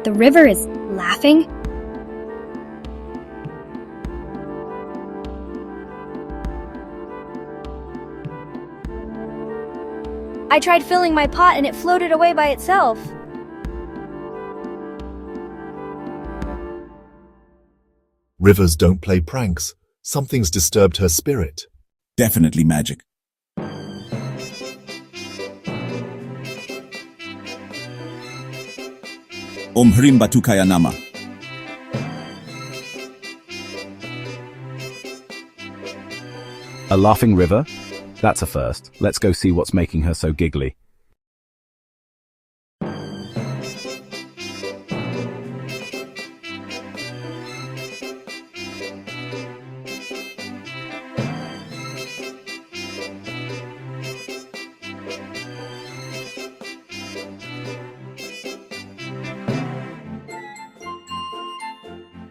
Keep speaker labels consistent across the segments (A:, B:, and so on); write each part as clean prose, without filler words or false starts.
A: The river is laughing?
B: I tried filling my pot and it floated away by itself.
C: Rivers don't play pranks. Something's disturbed her spirit.
D: Definitely magic. Om Hrim Batukaya Nama.
E: A laughing river? That's a first. Let's go see what's making her so giggly.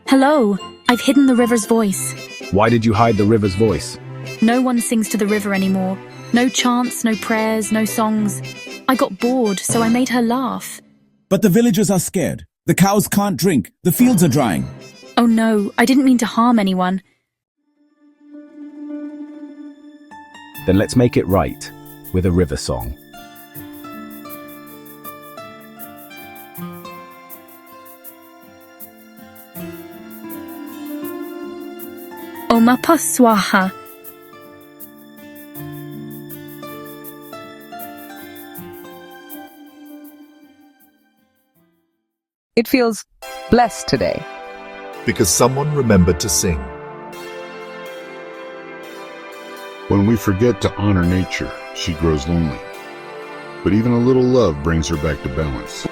F: Hello, I've hidden the river's voice.
E: Why did you hide the river's voice?
F: No one sings to the river anymore. No chants, no prayers, no songs. I got bored, so I made her laugh.
D: But the villagers are scared. The cows can't drink. The fields are drying.
F: Oh no, I didn't mean to harm anyone.
E: Then let's make it right with a river song.
F: Omapa Swaha.
G: It feels blessed today.
C: Because someone remembered to sing.
H: When we forget to honor nature, she grows lonely. But even a little love brings her back to balance.